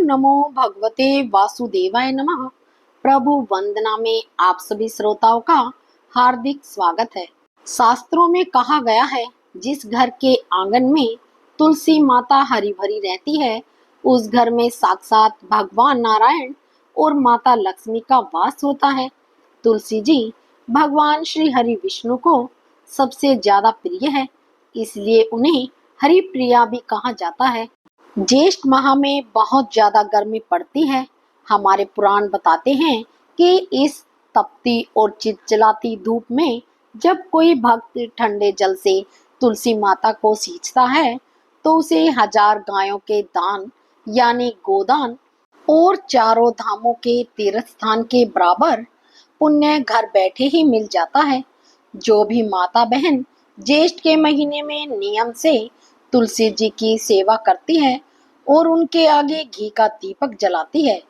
नमो भगवते वासुदेवाय नमः। प्रभु वंदना में आप सभी श्रोताओं का हार्दिक स्वागत है। शास्त्रों में कहा गया है, जिस घर के आंगन में तुलसी माता हरी भरी रहती है, उस घर में साक्षात भगवान नारायण और माता लक्ष्मी का वास होता है। तुलसी जी भगवान श्री हरि विष्णु को सबसे ज्यादा प्रिय है, इसलिए उन्हें हरि प्रिया भी कहा जाता है। ज्येष्ठ माह में बहुत ज्यादा गर्मी पड़ती है। हमारे पुराण बताते हैं कि इस तपती और चिलचिलाती धूप में जब कोई भक्त ठंडे जल से तुलसी माता को सींचता है, तो उसे 1000 गायों के दान यानी गोदान और चारों धामों के तीर्थ स्थान के बराबर पुण्य घर बैठे ही मिल जाता है। जो भी माता बहन ज्येष्ठ के महीने में नियम से तुलसी जी की सेवा करती है और उनके आगे घी का दीपक जलाती है,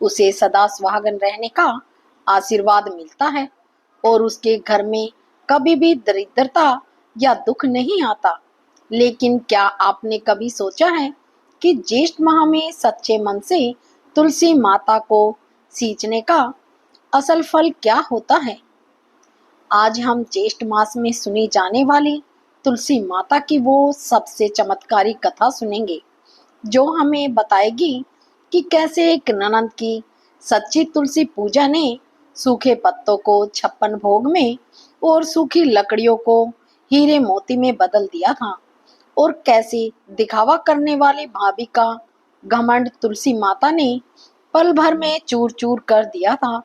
उसे सदा सुहागन रहने का आशीर्वाद मिलता है और उसके घर में कभी भी दरिद्रता या दुख नहीं आता। लेकिन क्या आपने कभी सोचा है कि ज्येष्ठ माह में सच्चे मन से तुलसी माता को सींचने का असल फल क्या होता है? आज हम ज्येष्ठ मास में सुनी जाने वाली तुलसी माता की वो सबसे चमत्कारी कथा सुनेंगे, जो हमें बताएगी कि कैसे एक ननद की सच्ची तुलसी पूजा ने सूखे पत्तों को 56 भोग में और सूखी लकड़ियों को हीरे मोती में बदल दिया था, और कैसे दिखावा करने वाली भाभी का घमंड तुलसी माता ने पल भर में चूर चूर कर दिया था।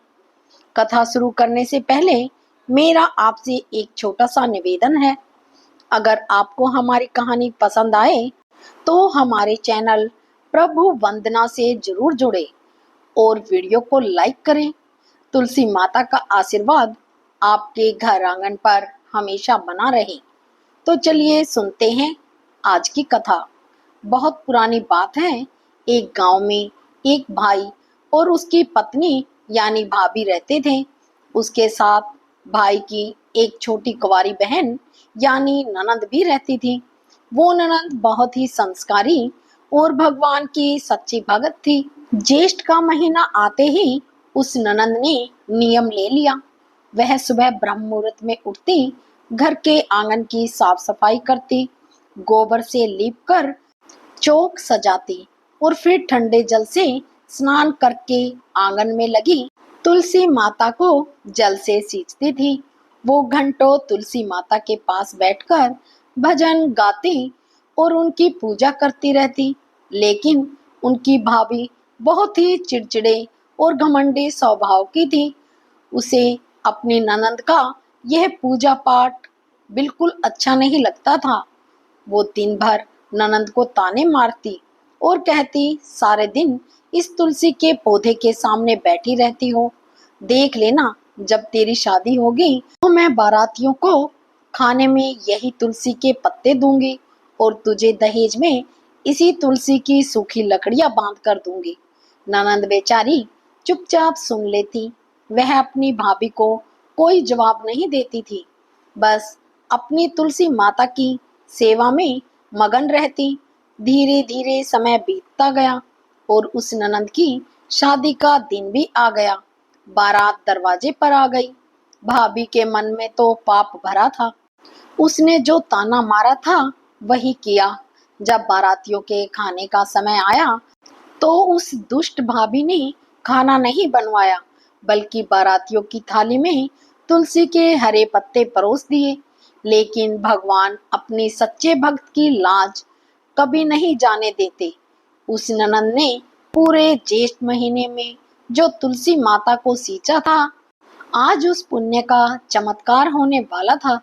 कथा शुरू करने से पहले मेरा आपसे एक छोटा सा निवेदन है। अगर आपको हमारी कहानी पसंद आए तो हमारे चैनल प्रभु वंदना से जरूर जुड़े और वीडियो को लाइक करें। तुलसी माता का आशीर्वाद आपके घर आंगन पर हमेशा बना रहे। तो चलिए सुनते हैं आज की कथा। बहुत पुरानी बात है। एक गांव में एक भाई और उसकी पत्नी यानी भाभी रहते थे। उसके साथ भाई की एक छोटी कुंवारी बहन यानी ननद भी रहती थी। वो ननद बहुत ही संस्कारी और भगवान की सच्ची भगत थी। ज्येष्ठ का महीना आते ही उस ननद ने नियम ले लिया। वह सुबह ब्रह्म मुहूर्त में उठती, घर के आंगन की साफ सफाई करती, गोबर से लीपकर चौक सजाती और फिर ठंडे जल से स्नान करके आंगन में लगी तुलसी माता को जल से सींचती थी। वो घंटों तुलसी माता के पास बैठकर भजन गाती और उनकी पूजा करती रहती। लेकिन उनकी भाभी बहुत ही चिड़चिड़े और घमंडी स्वभाव की थी। उसे अपनी ननद का यह पूजा पाठ बिल्कुल अच्छा नहीं लगता था। वो दिन भर ननद को ताने मारती और कहती, सारे दिन इस तुलसी के पौधे के सामने बैठी रहती हो। देख लेना, जब तेरी शादी होगी तो मैं बारातियों को खाने में यही तुलसी के पत्ते दूंगी और तुझे दहेज में इसी तुलसी की सूखी लकड़ियां बांध कर दूंगी। ननद बेचारी चुपचाप सुन लेती। वह अपनी भाभी को कोई जवाब नहीं देती थी, बस अपनी तुलसी माता की सेवा में मगन रहती। धीरे धीरे समय बीतता गया और उस ननद की शादी का दिन भी आ गया। बारात दरवाजे पर आ गई। भाभी के मन में तो पाप भरा था। उसने जो ताना मारा था वही किया। जब बारातियों के खाने का समय आया तो उस दुष्ट भाभी ने खाना नहीं बनवाया, बल्कि बारातियों की थाली में तुलसी के हरे पत्ते परोस दिए। लेकिन भगवान अपने सच्चे भक्त की लाज कभी नहीं जाने देते। उस ननद ने पूरे ज्येष्ठ महीने में जो तुलसी माता को सींचा था, आज उस पुण्य का चमत्कार होने वाला था।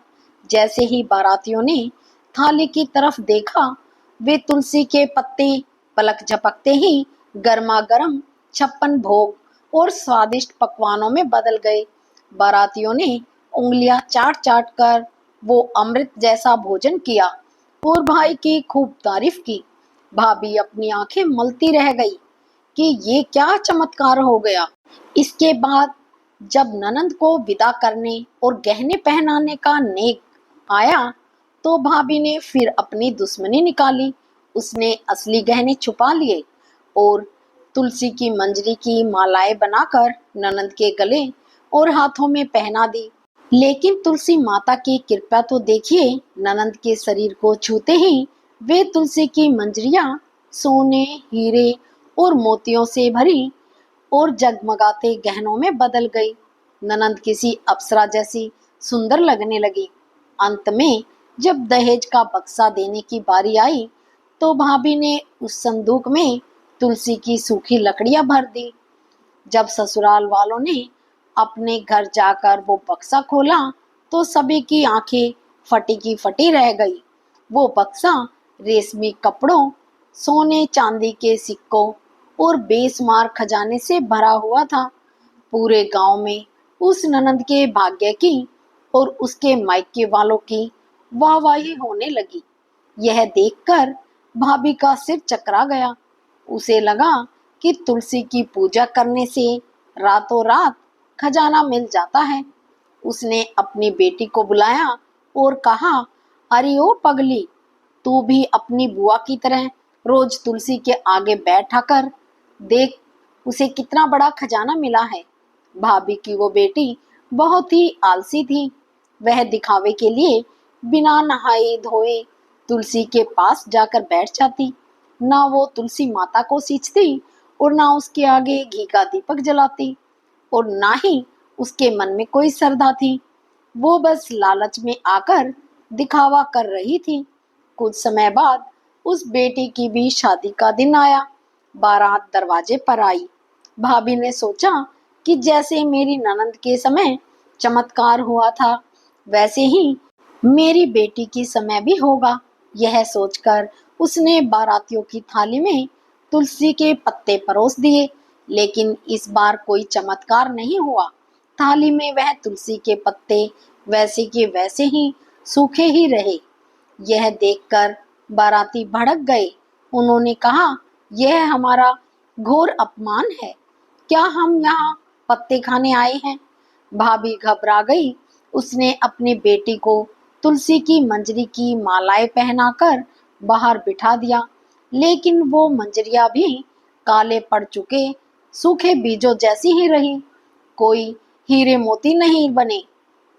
जैसे ही बारातियों ने थाली की तरफ देखा, वे तुलसी के पत्ते पलक झपकते ही गर्मा गर्म 56 भोग और स्वादिष्ट पकवानों में बदल गए। बारातियों ने उंगलियां चाट चाट कर वो अमृत जैसा भोजन किया और भाई की खूब तारीफ की। भाभी अपनी आंखें मलती रह गई कि ये क्या चमत्कार हो गया। इसके बाद जब ननद को विदा करने और गहने पहनाने का नेक आया, तो भाभी ने फिर अपनी दुश्मनी निकाली। उसने असली गहने छुपा लिए और तुलसी की मंजरी की मालाएं बनाकर ननंद के गले और हाथों में पहना दी। लेकिन तुलसी माता की कृपा तो देखिए, ननंद के शरीर को छूते ही वे तुलसी की मंजरियां सोने, हीरे और मोतियों से भरी और जगमगाते गहनों में बदल गई। ननंद किसी अप्सरा जैसी सुंदर लगने लगी। अंत में जब दहेज का बक्सा देने की बारी आई तो भाभी ने उस संदूक में तुलसी की सूखी लकड़ियां भर दी। जब ससुराल वालों ने अपने घर जाकर वो बक्सा खोला तो सभी की आंखें फटी की फटी रह गई। वो बक्सा रेशमी कपड़ों, सोने चांदी के सिक्कों और बेशुमार खजाने से भरा हुआ था। पूरे गांव में उस ननंद के भाग्य की और उसके मायके वालों की वाहवाही होने लगी। यह देखकर भाभी का सिर चकरा गया। उसे लगा कि तुलसी की पूजा करने से रातों रात खजाना मिल जाता है। उसने अपनी बेटी को बुलाया और कहा, अरे ओ पगली, तू भी अपनी बुआ की तरह रोज तुलसी के आगे बैठा कर देख, उसे कितना बड़ा खजाना मिला है। भाभी की वो बेटी बहुत ही आलसी थी। वह दिखावे के लिए बिना नहाए धोए तुलसी के पास जाकर बैठ जाती। ना वो तुलसी माता को सींचती और ना उसके आगे घी का दीपक जलाती और ना ही उसके मन में कोई श्रद्धा थी। वो बस लालच में आकर दिखावा कर रही थी। कुछ समय बाद उस बेटी की भी शादी का दिन आया। बारात दरवाजे पर आई। भाभी ने सोचा कि जैसे मेरी ननंद के समय चमत्कार हुआ था वैसे ही मेरी बेटी की समय भी होगा। यह सोचकर उसने बारातियों की थाली में तुलसी के पत्ते परोस दिए। लेकिन इस बार कोई चमत्कार नहीं हुआ। थाली में वह तुलसी के पत्ते वैसे के वैसे ही सूखे ही रहे। यह देखकर बाराती भड़क गए। उन्होंने कहा, यह हमारा घोर अपमान है। क्या हम यहाँ पत्ते खाने आए हैं? भाभी घबरा गई। उसने अपनी बेटी को तुलसी की मंजरी की मालाएं पहनाकर बाहर बिठा दिया। लेकिन वो मंजरियां भी काले पड़ चुके सूखे बीजों जैसी ही रही। कोई हीरे मोती नहीं बने।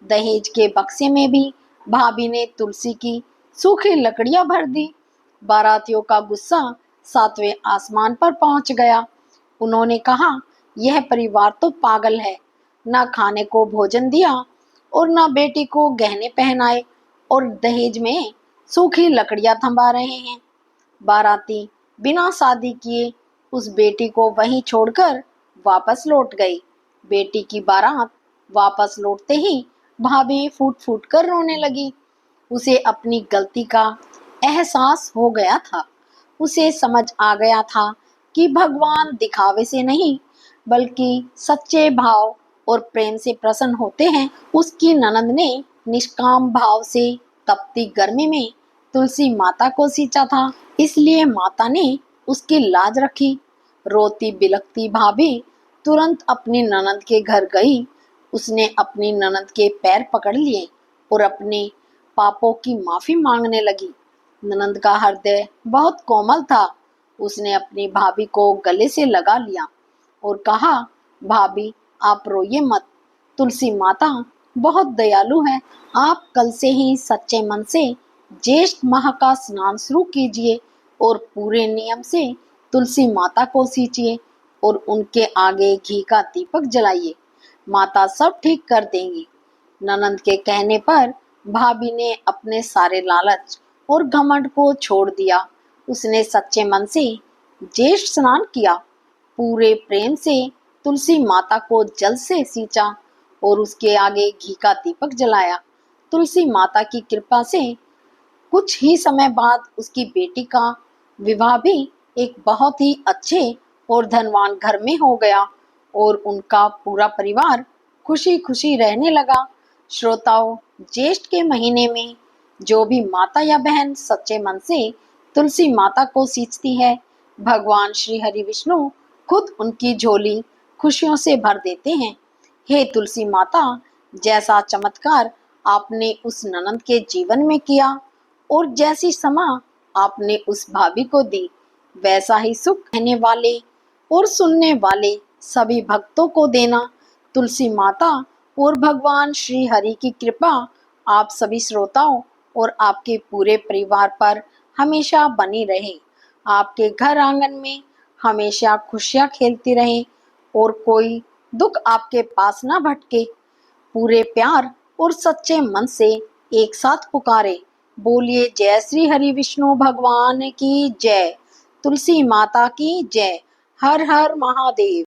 दहेज के बक्से में भी भाभी ने तुलसी की सूखी लकड़ियां भर दी। बारातियों का गुस्सा सातवें आसमान पर पहुंच गया। उन्होंने कहा, यह परिवार तो पागल है। ना खाने को भोजन दिया और ना बेटी को गहने पहनाए और दहेज में सूखी लकड़ियां थमा रहे हैं। बाराती बिना शादी किए उस बेटी को वहीं छोड़कर वापस लौट गई। बेटी की बारात वापस लौटते ही भाभी फूट फूट कर रोने लगी। उसे अपनी गलती का एहसास हो गया था। उसे समझ आ गया था कि भगवान दिखावे से नहीं बल्कि सच्चे भाव और प्रेम से प्रसन्न होते हैं। उसकी ननंद ने निष्काम भाव से तपती गर्मी में तुलसी माता को सींचा था, इसलिए माता ने उसकी लाज रखी। रोती बिलखती भाभी तुरंत अपनी ननंद के घर गई। उसने अपनी ननंद के पैर पकड़ लिए और अपने पापों की माफी मांगने लगी। ननंद का हृदय बहुत कोमल था। उसने अपनी भाभी को गले से लगा लिया और कहा, भाभी आप रोइए मत। तुलसी माता बहुत दयालु है। आप कल से ही सच्चे मन से ज्येष्ठ माह का स्नान शुरू कीजिए और पूरे नियम से तुलसी माता को सींचिए और उनके आगे घी का दीपक जलाइए। माता सब ठीक कर देंगी। ननंद के कहने पर भाभी ने अपने सारे लालच और घमंड को छोड़ दिया। उसने सच्चे मन से ज्येष्ठ स्नान किया, पूरे प्रेम से तुलसी माता को जल से सींचा और उसके आगे घी का दीपक जलाया। तुलसी माता की कृपा से कुछ ही समय बाद उसकी बेटी का विवाह भी एक बहुत ही अच्छे और धनवान घर में हो गया और उनका पूरा परिवार खुशी खुशी रहने लगा। श्रोताओं, ज्येष्ठ के महीने में जो भी माता या बहन सच्चे मन से तुलसी माता को सींचती है, भगवान श्री हरि विष्णु खुद उनकी झोली खुशियों से भर देते हैं। हे तुलसी माता, जैसा चमत्कार आपने उस ननंद के जीवन में किया और जैसी क्षमा आपने उस भाभी को दी, वैसा ही सुख रहने वाले और सुनने वाले सभी भक्तों को देना। तुलसी माता और भगवान श्री हरि की कृपा आप सभी श्रोताओं और आपके पूरे परिवार पर हमेशा बनी रहे। आपके घर आंगन में हमेशा खुशियां खेलती रहें और कोई दुख आपके पास ना भटके। पूरे प्यार और सच्चे मन से एक साथ पुकारे, बोलिए जय श्री हरि विष्णु भगवान की जय, तुलसी माता की जय। हर हर महादेव।